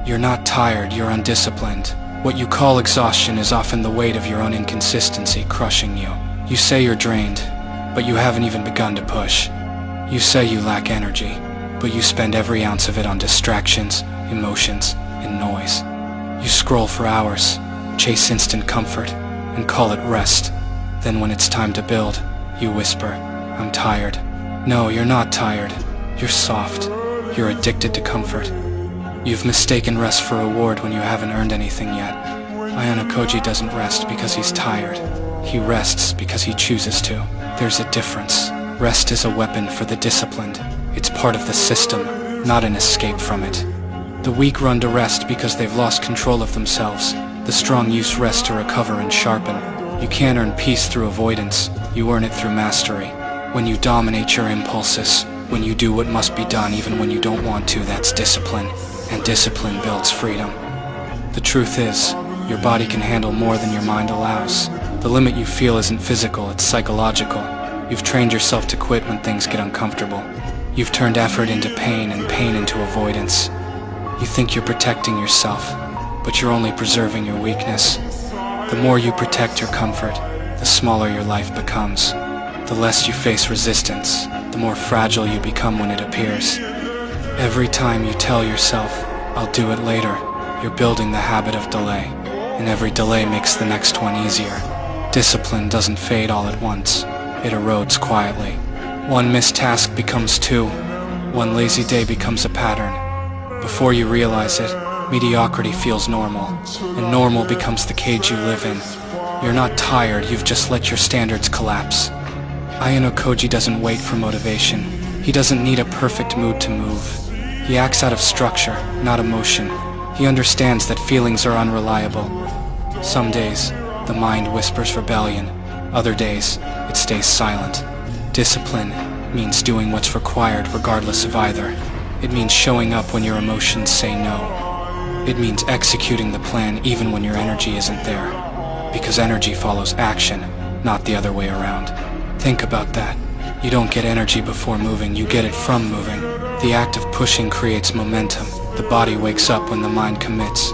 You're not tired, you're undisciplined. What you call exhaustion is often the weight of your own inconsistency crushing you. You say you're drained, but you haven't even begun to push. You say you lack energy, but you spend every ounce of it on distractions, emotions, and noise. You scroll for hours, chase instant comfort, and call it rest. Then when it's time to build, you whisper, "I'm tired." No, you're not tired. You're soft. You're addicted to comfort. You've mistaken rest for reward when you haven't earned anything yet. Ayanokoji doesn't rest because he's tired. He rests because he chooses to. There's a difference. Rest is a weapon for the disciplined. It's part of the system, not an escape from it. The weak run to rest because they've lost control of themselves. The strong use rest to recover and sharpen. You can't earn peace through avoidance. You earn it through mastery. When you dominate your impulses, when you do what must be done even when you don't want to, that's discipline. And discipline builds freedom. The truth is, your body can handle more than your mind allows. The limit you feel isn't physical, it's psychological. You've trained yourself to quit when things get uncomfortable. You've turned effort into pain and pain into avoidance. You think you're protecting yourself, but you're only preserving your weakness. The more you protect your comfort, the smaller your life becomes. The less you face resistance, the more fragile you become when it appears. Every time you tell yourself, "I'll do it later," you're building the habit of delay, and every delay makes the next one easier. Discipline doesn't fade all at once. It erodes quietly. One missed task becomes two. One lazy day becomes a pattern. Before you realize it, mediocrity feels normal, and normal becomes the cage you live in. You're not tired, you've just let your standards collapse. Ayanokoji doesn't wait for motivation. He doesn't need a perfect mood to move. He acts out of structure, not emotion. He understands that feelings are unreliable. Some days, the mind whispers rebellion. Other days, it stays silent. Discipline means doing what's required regardless of either. It means showing up when your emotions say no. It means executing the plan even when your energy isn't there. Because energy follows action, not the other way around. Think about that. You don't get energy before moving, you get it from moving. The act of pushing creates momentum. The body wakes up when the mind commits.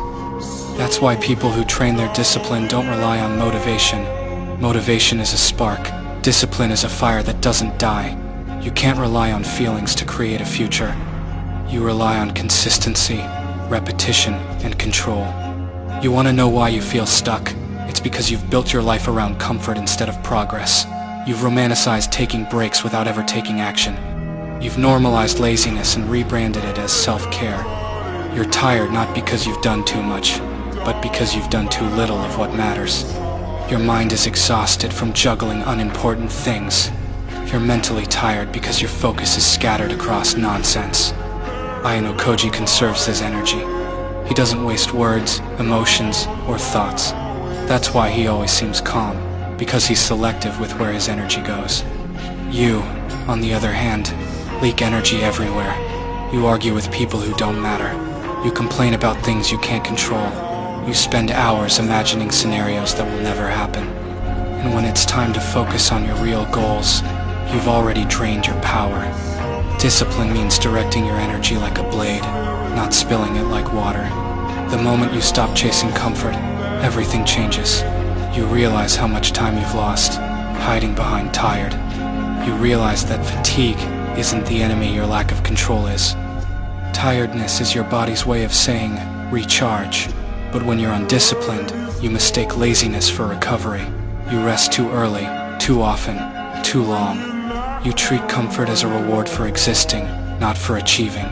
That's why people who train their discipline don't rely on motivation. Motivation is a spark. Discipline is a fire that doesn't die. You can't rely on feelings to create a future. You rely on consistency, repetition, and control. You want to know why you feel stuck? It's because you've built your life around comfort instead of progress. You've romanticized taking breaks without ever taking action. You've normalized laziness and rebranded it as self-care. You're tired not because you've done too much, but because you've done too little of what matters. Your mind is exhausted from juggling unimportant things. You're mentally tired because your focus is scattered across nonsense. Ayanokoji conserves his energy. He doesn't waste words, emotions, or thoughts. That's why he always seems calm, because he's selective with where his energy goes. You, on the other hand, leak energy everywhere. You argue with people who don't matter. You complain about things you can't control. You spend hours imagining scenarios that will never happen. And when it's time to focus on your real goals, you've already drained your power. Discipline means directing your energy like a blade, not spilling it like water. The moment you stop chasing comfort, everything changes. You realize how much time you've lost, hiding behind tired. You realize that fatigue isn't the enemy your lack of control is. Tiredness is your body's way of saying, recharge. But when you're undisciplined, you mistake laziness for recovery. You rest too early, too often, too long. You treat comfort as a reward for existing, not for achieving.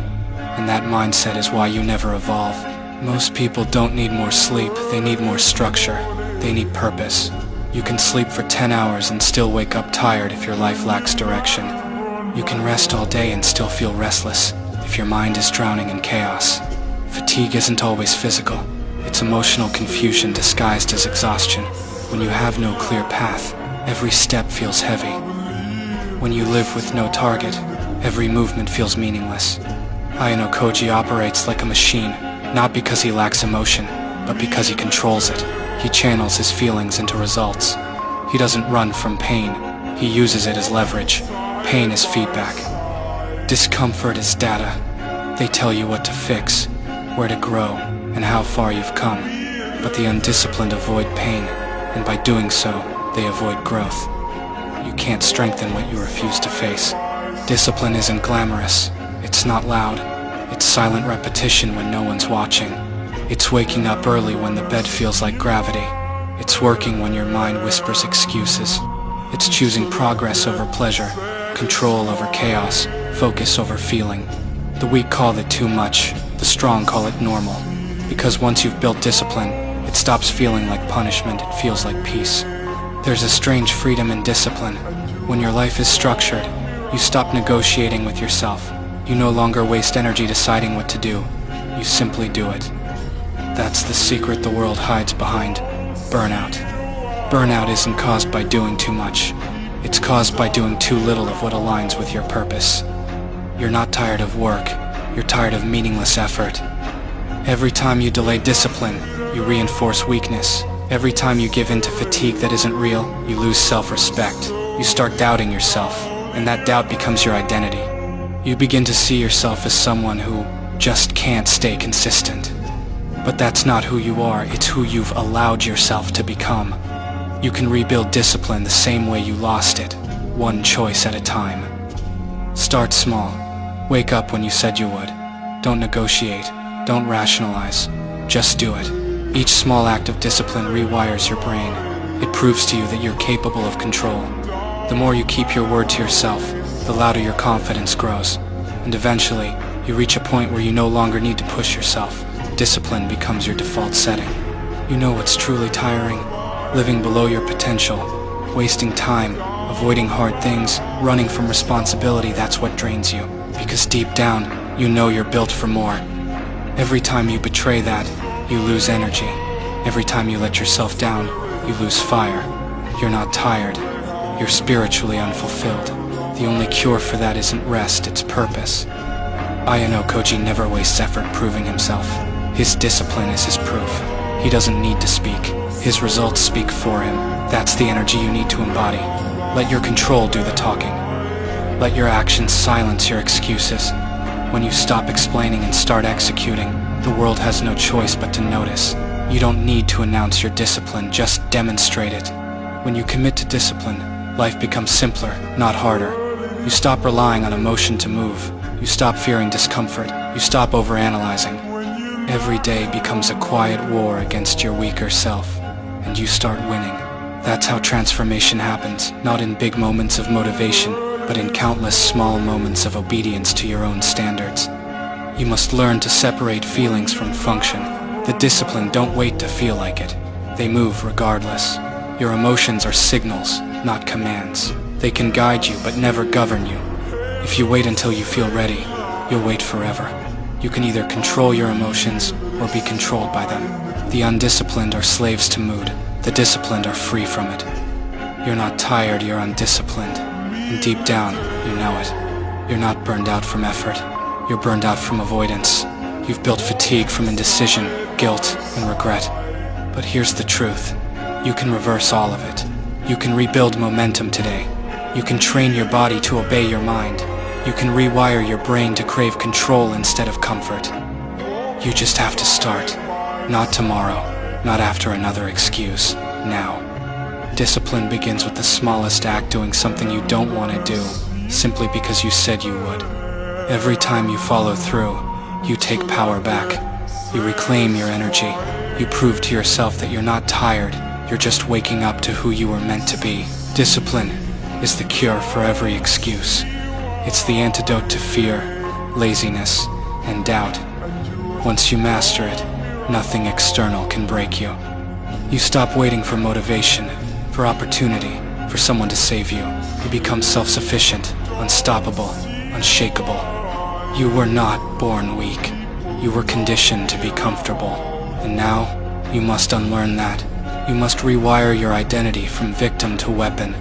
And that mindset is why you never evolve. Most people don't need more sleep, they need more structure. They need purpose. You can sleep for 10 hours and still wake up tired if your life lacks direction. You can rest all day and still feel restless if your mind is drowning in chaos. Fatigue isn't always physical. It's emotional confusion disguised as exhaustion. When you have no clear path, every step feels heavy. When you live with no target, every movement feels meaningless. Ayanokoji operates like a machine, not because he lacks emotion, but because he controls it. He channels his feelings into results. He doesn't run from pain. He uses it as leverage. Pain is feedback. Discomfort is data. They tell you what to fix, where to grow, and how far you've come. But the undisciplined avoid pain, and by doing so, they avoid growth. You can't strengthen what you refuse to face. Discipline isn't glamorous. It's not loud. It's silent repetition when no one's watching. It's waking up early when the bed feels like gravity. It's working when your mind whispers excuses. It's choosing progress over pleasure, control over chaos, focus over feeling. The weak call it too much, the strong call it normal. Because once you've built discipline, it stops feeling like punishment, it feels like peace. There's a strange freedom in discipline. When your life is structured, you stop negotiating with yourself. You no longer waste energy deciding what to do. You simply do it. That's the secret the world hides behind burnout. Burnout isn't caused by doing too much. It's caused by doing too little of what aligns with your purpose. You're not tired of work. You're tired of meaningless effort. Every time you delay discipline, you reinforce weakness. Every time you give in to fatigue that isn't real, you lose self-respect. You start doubting yourself, and that doubt becomes your identity. You begin to see yourself as someone who just can't stay consistent. But that's not who you are, it's who you've allowed yourself to become. You can rebuild discipline the same way you lost it, one choice at a time. Start small. Wake up when you said you would. Don't negotiate, don't rationalize, just do it. Each small act of discipline rewires your brain. It proves to you that you're capable of control. The more you keep your word to yourself, the louder your confidence grows. And eventually, you reach a point where you no longer need to push yourself. Discipline becomes your default setting. You know what's truly tiring? Living below your potential, wasting time, avoiding hard things, running from responsibility, that's what drains you. Because deep down, you know you're built for more. Every time you betray that, you lose energy. Every time you let yourself down, you lose fire. You're not tired. You're spiritually unfulfilled. The only cure for that isn't rest, it's purpose. Ayanokoji never wastes effort proving himself. His discipline is his proof. He doesn't need to speak. His results speak for him. That's the energy you need to embody. Let your control do the talking. Let your actions silence your excuses. When you stop explaining and start executing, the world has no choice but to notice. You don't need to announce your discipline, just demonstrate it. When you commit to discipline, life becomes simpler, not harder. You stop relying on emotion to move. You stop fearing discomfort. You stop overanalyzing. Every day becomes a quiet war against your weaker self, and you start winning. That's how transformation happens, not in big moments of motivation, but in countless small moments of obedience to your own standards. You must learn to separate feelings from function. The discipline don't wait to feel like it. They move regardless. Your emotions are signals, not commands. They can guide you, but never govern you. If you wait until you feel ready, you'll wait forever. You can either control your emotions or be controlled by them. The undisciplined are slaves to mood. The disciplined are free from it. You're not tired, you're undisciplined. And deep down, you know it. You're not burned out from effort. You're burned out from avoidance. You've built fatigue from indecision, guilt, and regret. But here's the truth. You can reverse all of it. You can rebuild momentum today. You can train your body to obey your mind. You can rewire your brain to crave control instead of comfort. You just have to start. Not tomorrow, not after another excuse. Now. Discipline begins with the smallest act, doing something you don't want to do, simply because you said you would. Every time you follow through, you take power back. You reclaim your energy. You prove to yourself that you're not tired, you're just waking up to who you were meant to be. Discipline is the cure for every excuse. It's the antidote to fear, laziness, and doubt. Once you master it, nothing external can break you. You stop waiting for motivation, for opportunity, for someone to save you. You become self-sufficient, unstoppable, unshakable. You were not born weak. You were conditioned to be comfortable. And now, you must unlearn that. You must rewire your identity from victim to weapon.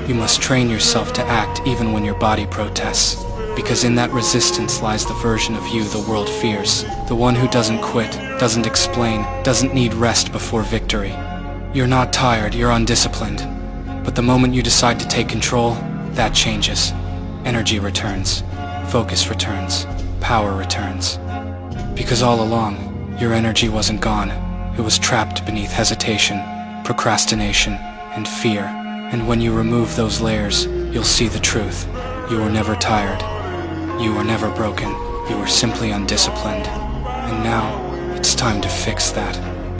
You must train yourself to act even when your body protests. Because in that resistance lies the version of you the world fears. The one who doesn't quit, doesn't explain, doesn't need rest before victory. You're not tired, you're undisciplined. But the moment you decide to take control, that changes. Energy returns. Focus returns. Power returns. Because all along, Your energy wasn't gone. It was trapped beneath hesitation, procrastination, and fear. And when you remove those layers, you'll see the truth. You were never tired. You were never broken. You were simply undisciplined. And now, it's time to fix that.